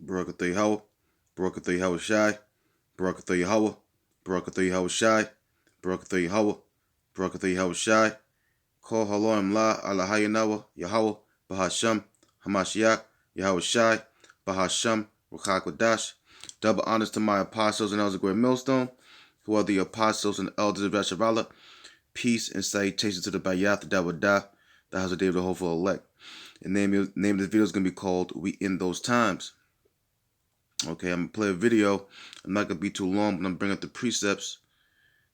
Barakatha Yahweh, Barakatha Yahweh Shai, Barakatha Yahweh, Barakatha Yahweh Shai, Barakatha Yahweh, Barakatha Yahweh Shai, Kol Haloim La Alahayanawa, Yahweh, Bahasham, Hamashiach, Yahweh Shai, Bahasham, Ruchakwadash. Double honors to my apostles and elders of Great Millstone, who are the apostles and elders of Yasharallah. Peace and salutations to the Bayath, the Dawadah, the house of David, the hopeful elect. The name of this video is going to be called We in Those Times. Okay, I'm going to play a video. I'm not going to be too long, but I'm going to bring up the precepts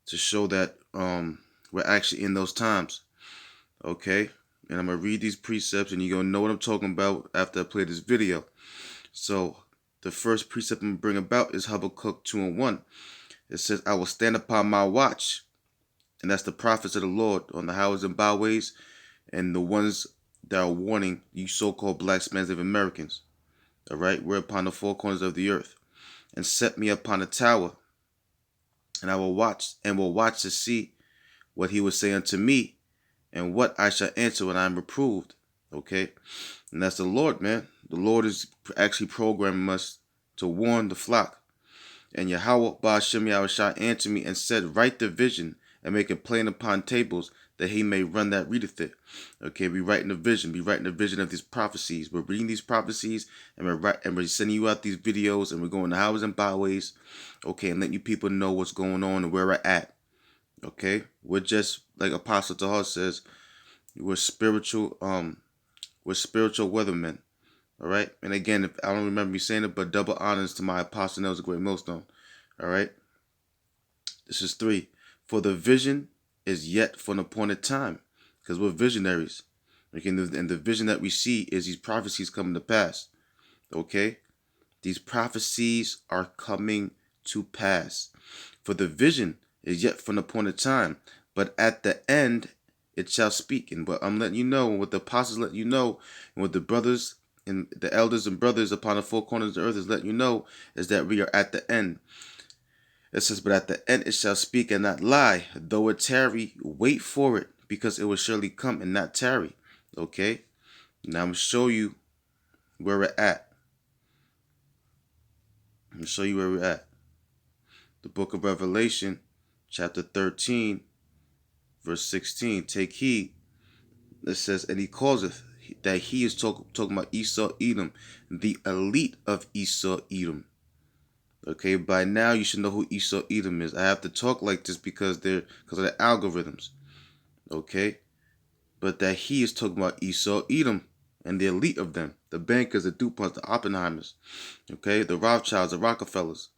to show that we're actually in those times. Okay, and I'm going to read these precepts, and you're going to know what I'm talking about after I play this video. So, the first precept I'm going to bring about is Habakkuk 2:1. It says, I will stand upon my watch, and that's the prophets of the Lord on the highways and byways, and the ones that are warning you so-called black Native Americans. All right, we're upon the four corners of the earth, and set me upon a tower, and I will watch to see what he will say unto me, and what I shall answer when I am reproved. Okay, and that's the Lord, man. The Lord is actually programming us to warn the flock. And Yahweh Ba'ashem Yahushua answered me and said, write the vision and make it plain upon tables, that he may run that readeth it. Okay, we writing the vision. We writing the vision of these prophecies. We're reading these prophecies, and we're sending you out these videos, and we're going to highways and byways. Okay, and letting you people know what's going on and where we're at. Okay, we're just like Apostle Tahar says, we're spiritual weathermen. All right, and again, if I don't remember me saying it, but double honors to my apostle Nels, a great millstone. All right, this is 3. For the vision is yet for an appointed time, because we're visionaries. Okay, and the vision that we see is these prophecies coming to pass. Okay, these prophecies are coming to pass. For the vision is yet for an appointed time, but at the end it shall speak. And what I'm letting you know, and what the apostles let you know, and what the brothers and the elders and brothers upon the four corners of the earth is letting you know, is that we are at the end. It says, but at the end it shall speak and not lie. Though it tarry, wait for it, because it will surely come and not tarry. Okay? Now I'm going to show you where we're at. I'm going to show you where we're at. The book of Revelation, chapter 13, verse 16. Take heed. It says, and he causeth, that he is talking about Esau Edom, the elite of Esau Edom. Okay, by now you should know who Esau Edom is. I have to talk like this because of the algorithms. Okay, but that he is talking about Esau Edom and the elite of them, the bankers, the DuPonts, the Oppenheimers, okay, the Rothschilds, the Rockefellers.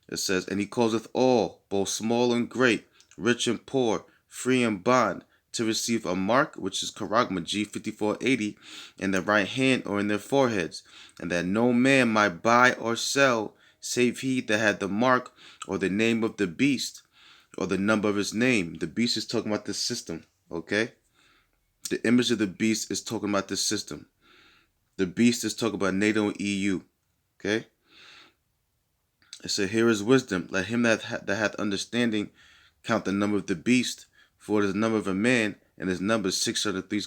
It says, and he causeth all, both small and great, rich and poor, free and bond, to receive a mark, which is Charagma G5480, in their right hand or in their foreheads, and that no man might buy or sell, save he that had the mark or the name of the beast or the number of his name. The beast is talking about this system, okay? The image of the beast is talking about this system. The beast is talking about NATO and EU, okay? It said, here is wisdom. Let him that hath understanding count the number of the beast, for it is the number of a man, and his number is 603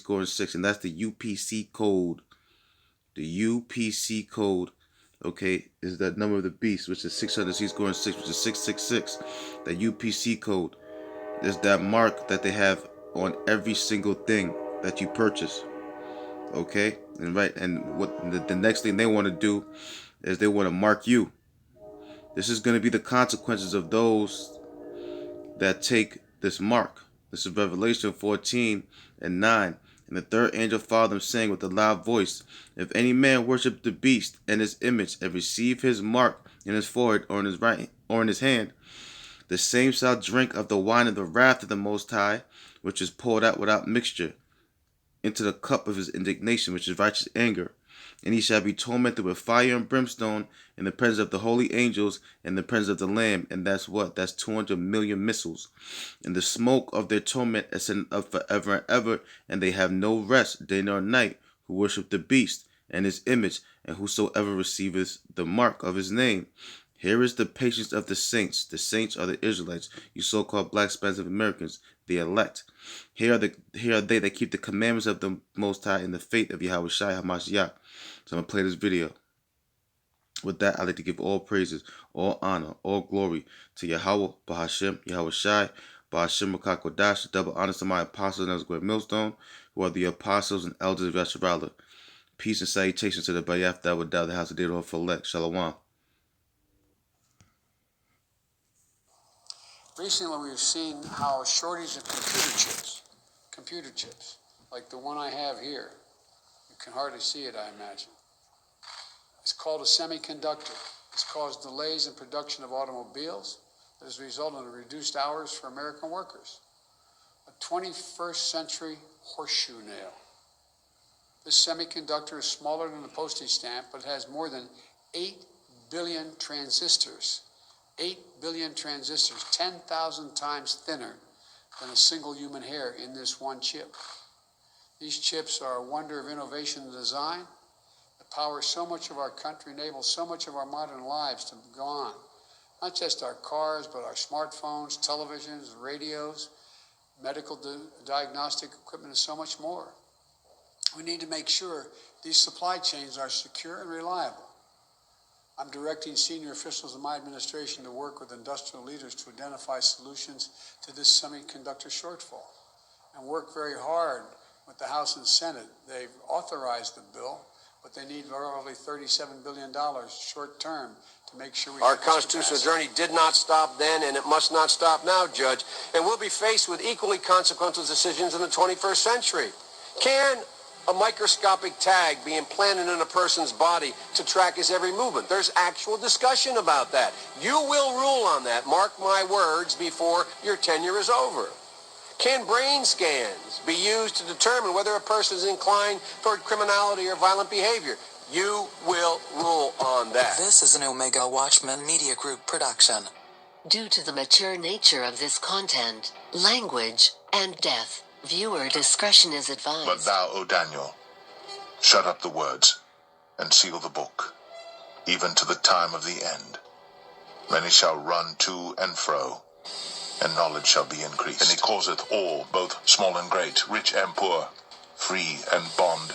and that's the UPC code. The UPC code, okay, is the number of the beast, which is 603 which is 666. The UPC code is that mark that they have on every single thing that you purchase. Okay, and what the next thing they want to do is they want to mark you. This is going to be the consequences of those that take this mark. This is Revelation 14:9. And the third angel followed them, saying with a loud voice, if any man worship the beast and his image, and receive his mark in his forehead or in his right or in his hand, the same shall drink of the wine of the wrath of the Most High, which is poured out without mixture, into the cup of his indignation, which is righteous anger. And he shall be tormented with fire and brimstone in the presence of the holy angels and the presence of the Lamb. And that's what? That's 200 million missiles. And the smoke of their torment ascended up forever and ever, and they have no rest day nor night, who worship the beast and his image, and whosoever receiveth the mark of his name. Here is the patience of the saints. The saints are the Israelites, you so-called black Native Americans, the elect. Here are they that keep the commandments of the Most High in the faith of Yahweh Shai HaMashiach. So I'm going to play this video. With that, I'd like to give all praises, all honor, all glory to Yahweh, Bahashem, Yahweh Shai, Bahashem Makakwadash, double honors to my apostles and great millstone, who are the apostles and elders of Yasharala. Peace and salutations to the Bayaf that would die the house of David Folek. Shalom. Recently, we've seen how a shortage of computer chips, like the one I have here, you can hardly see it, I imagine. It's called a semiconductor. It's caused delays in production of automobiles that has resulted in reduced hours for American workers. A 21st century horseshoe nail. This semiconductor is smaller than a postage stamp, but it has more than 8 billion transistors. 8 billion transistors, 10,000 times thinner than a single human hair in this one chip. These chips are a wonder of innovation and design that power so much of our country, enable so much of our modern lives to go on. Not just our cars, but our smartphones, televisions, radios, medical diagnostic equipment, and so much more. We need to make sure these supply chains are secure and reliable. I'm directing senior officials in my administration to work with industrial leaders to identify solutions to this semiconductor shortfall and work very hard with the House and Senate. They've authorized the bill, but they need roughly $37 billion short term to make sure we Our constitutional journey did not stop then, and it must not stop now, Judge. And we'll be faced with equally consequential decisions in the 21st century. Can a microscopic tag be implanted in a person's body to track his every movement? There's actual discussion about that. You will rule on that, mark my words, before your tenure is over. Can brain scans be used to determine whether a person is inclined toward criminality or violent behavior? You will rule on that. This is an Omega Watchman Media Group production. Due to the mature nature of this content, language, and death, viewer discretion is advised. But thou, O Daniel, shut up the words and seal the book, even to the time of the end. Many shall run to and fro, and knowledge shall be increased. And he causeth all, both small and great, rich and poor, free and bond,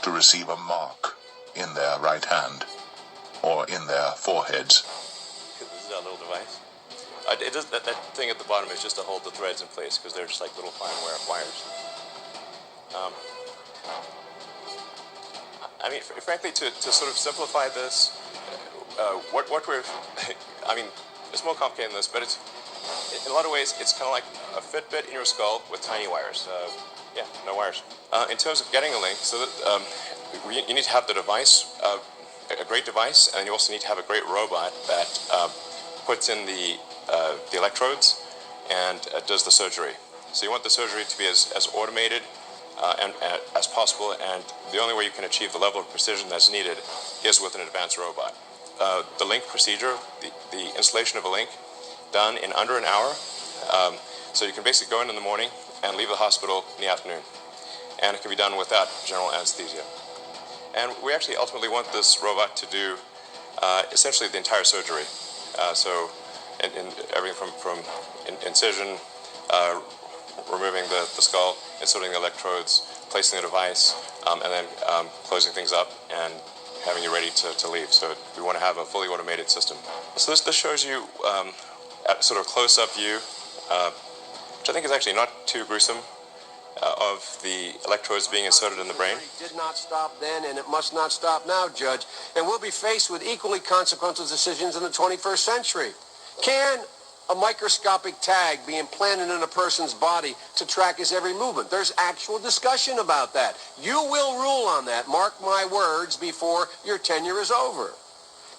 to receive a mark in their right hand, or in their foreheads. This is our little device. That thing at the bottom is just to hold the threads in place, because they're just like little fine wires. I mean, frankly, to sort of simplify this, what we're, I mean, it's more complicated than this, but it's, in a lot of ways, it's kind of like a Fitbit in your skull with tiny wires. Yeah, no wires. In terms of getting a link, so that you need to have the device, a great device, and you also need to have a great robot that puts in the electrodes and does the surgery. So you want the surgery to be as automated and as possible, and the only way you can achieve the level of precision that's needed is with an advanced robot. The link procedure, the installation of a link, done in under an hour. So you can basically go in the morning and leave the hospital in the afternoon, and it can be done without general anesthesia. And we actually ultimately want this robot to do essentially the entire surgery. So in everything from incision, removing the skull, inserting the electrodes, placing the device, and then closing things up and having you ready to leave. So we want to have a fully automated system. So this shows you at sort of close-up view, which I think is actually not too gruesome, of the electrodes being inserted in the brain. It did not stop then, and it must not stop now, Judge. And we'll be faced with equally consequential decisions in the 21st century. Can a microscopic tag be implanted in a person's body to track his every movement? There's actual discussion about that. You will rule on that, mark my words, before your tenure is over.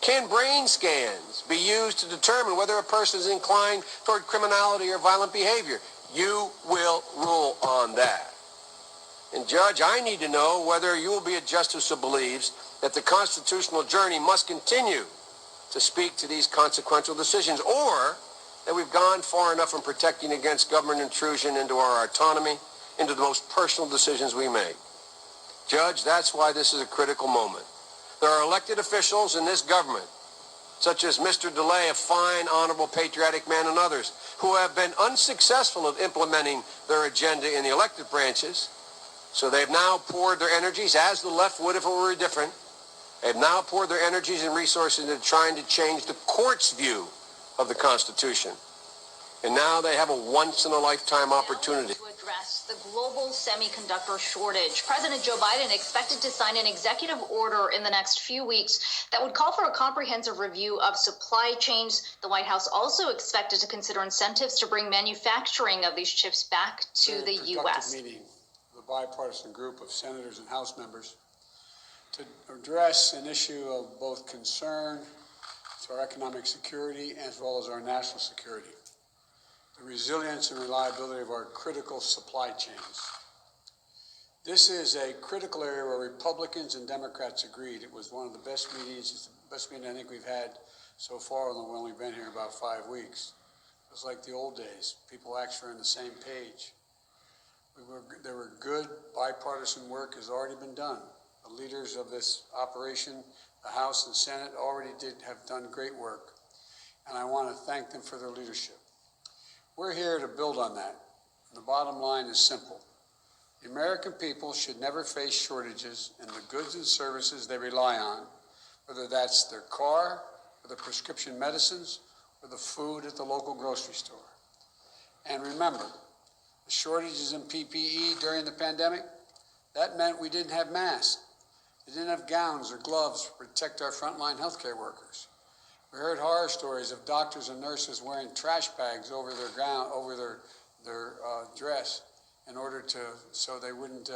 Can brain scans be used to determine whether a person is inclined toward criminality or violent behavior? You will rule on that. And Judge, I need to know whether you will be a justice who believes that the constitutional journey must continue to speak to these consequential decisions, or that we've gone far enough in protecting against government intrusion into our autonomy, into the most personal decisions we make. Judge, that's why this is a critical moment. There are elected officials in this government, such as Mr. DeLay, a fine, honorable, patriotic man, and others, who have been unsuccessful at implementing their agenda in the elected branches. So they've now poured their energies, as the left would if it were different, They have now poured their energies and resources into trying to change the court's view of the Constitution. And now they have a once-in-a-lifetime opportunity to address the global semiconductor shortage. President Joe Biden expected to sign an executive order in the next few weeks that would call for a comprehensive review of supply chains. The White House also expected to consider incentives to bring manufacturing of these chips back to the U.S. Meeting of a bipartisan group of senators and House members to address an issue of both concern to our economic security as well as our national security. The resilience and reliability of our critical supply chains. This is a critical area where Republicans and Democrats agreed. It was one of the best meetings, it's the best meeting I think we've had so far, although we've only been here about 5 weeks. It was like the old days. People actually were on the same page. There were good bipartisan work has already been done. The leaders of this operation, the House and Senate, already have done great work, and I want to thank them for their leadership. We're here to build on that. The bottom line is simple. The American people should never face shortages in the goods and services they rely on, whether that's their car, or the prescription medicines, or the food at the local grocery store. And remember, the shortages in PPE during the pandemic, that meant we didn't have masks. We didn't have gowns or gloves to protect our frontline healthcare workers. We heard horror stories of doctors and nurses wearing trash bags over their gown, over their dress, in order to so they wouldn't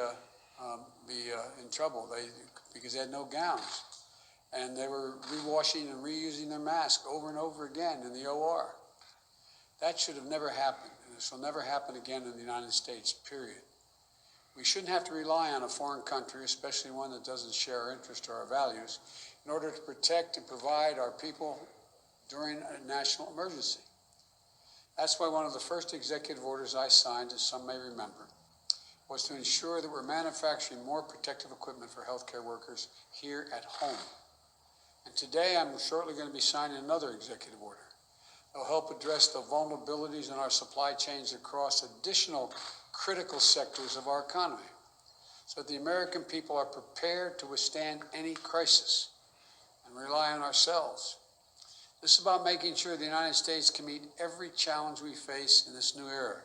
be in trouble. Because they had no gowns, and they were rewashing and reusing their mask over and over again in the OR. That should have never happened, and this will never happen again in the United States. Period. We shouldn't have to rely on a foreign country, especially one that doesn't share our interests or our values, in order to protect and provide our people during a national emergency. That's why one of the first executive orders I signed, as some may remember, was to ensure that we're manufacturing more protective equipment for healthcare workers here at home. And today I'm shortly going to be signing another executive order that will help address the vulnerabilities in our supply chains across additional critical sectors of our economy, so that the American people are prepared to withstand any crisis and rely on ourselves. This is about making sure the United States can meet every challenge we face in this new era.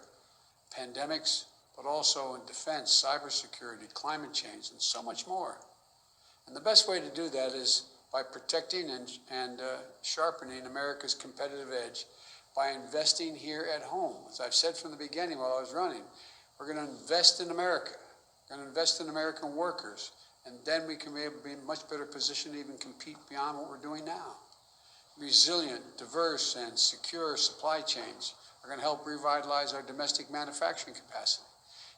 Pandemics, but also in defense, cybersecurity, climate change, and so much more. And the best way to do that is by protecting and sharpening America's competitive edge by investing here at home. As I've said from the beginning while I was running, we're going to invest in America. We're going to invest in American workers, and then we can be able to be in a much better position to even compete beyond what we're doing now. Resilient, diverse, and secure supply chains are going to help revitalize our domestic manufacturing capacity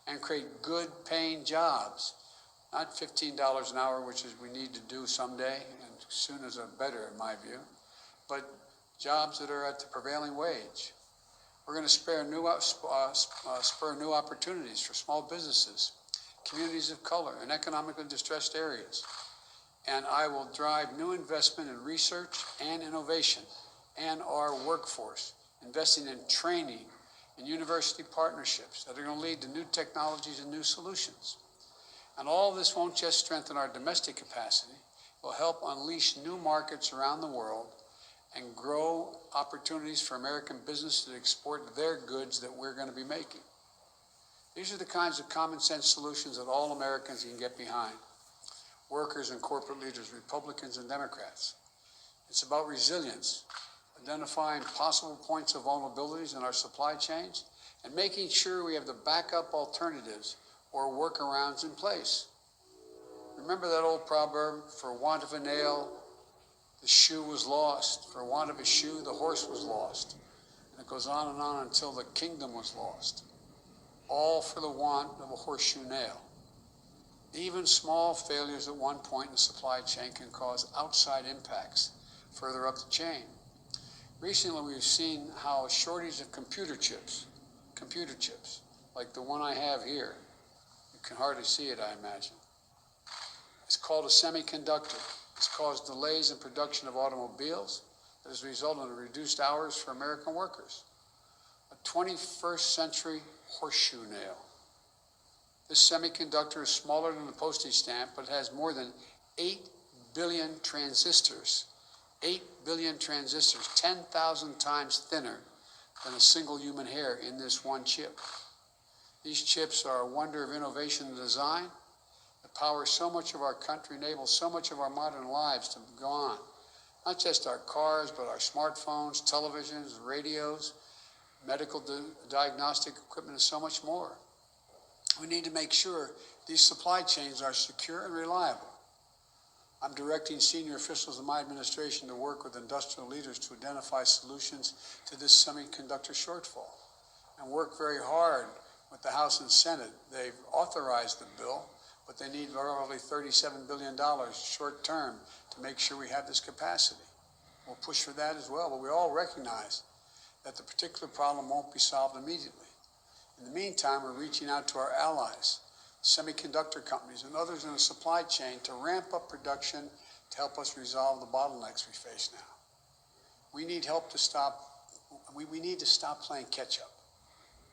and create good paying jobs, not $15 an hour, which is we need to do someday, and as soon as better in my view, but jobs that are at the prevailing wage. We're going to spur new opportunities for small businesses, communities of color, and economically distressed areas. And I will drive new investment in research and innovation and our workforce, investing in training and university partnerships that are going to lead to new technologies and new solutions. And all of this won't just strengthen our domestic capacity, it will help unleash new markets around the world and grow opportunities for American business to export their goods that we're going to be making. These are the kinds of common sense solutions that all Americans can get behind. Workers and corporate leaders, Republicans and Democrats. It's about resilience, identifying possible points of vulnerabilities in our supply chains, and making sure we have the backup alternatives or workarounds in place. Remember that old proverb, for want of a nail, the shoe was lost. For want of a shoe, the horse was lost. And it goes on and on until the kingdom was lost. All for the want of a horseshoe nail. Even small failures at one point in the supply chain can cause outside impacts further up the chain. Recently, we've seen how a shortage of computer chips, like the one I have here, you can hardly see it, I imagine. It's called a semiconductor. It's caused delays in production of automobiles that has resulted in reduced hours for American workers. A 21st century horseshoe nail. This semiconductor is smaller than a postage stamp, but it has more than 8 billion transistors, 8 billion transistors, 10,000 times thinner than a single human hair in this one chip. These chips are a wonder of innovation and design that power so much of our country, enables so much of our modern lives to go on. Not just our cars, but our smartphones, televisions, radios, medical diagnostic equipment, and so much more. We need to make sure these supply chains are secure and reliable. I'm directing senior officials in my administration to work with industrial leaders to identify solutions to this semiconductor shortfall and work very hard with the House and Senate. They've authorized the bill, but they need roughly $37 billion short term to make sure we have this capacity. We'll push for that as well, but we all recognize that the particular problem won't be solved immediately. In the meantime, we're reaching out to our allies, semiconductor companies and others in the supply chain to ramp up production to help us resolve the bottlenecks we face now. We need help to stop, we need to stop playing catch up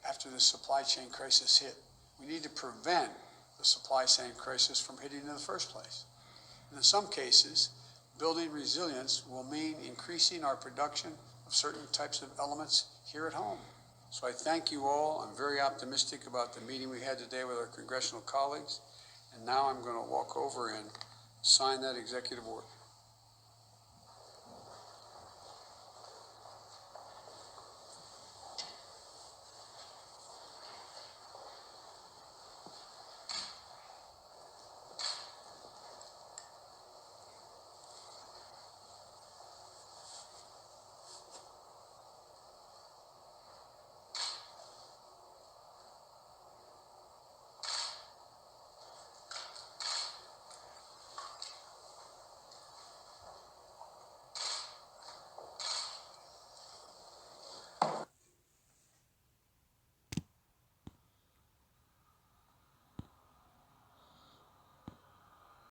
after the supply chain crisis hit. We need to prevent the supply chain crisis from hitting in the first place. And in some cases, building resilience will mean increasing our production of certain types of elements here at home. So I thank you all. I'm very optimistic about the meeting we had today with our congressional colleagues. And now I'm going to walk over and sign that executive order.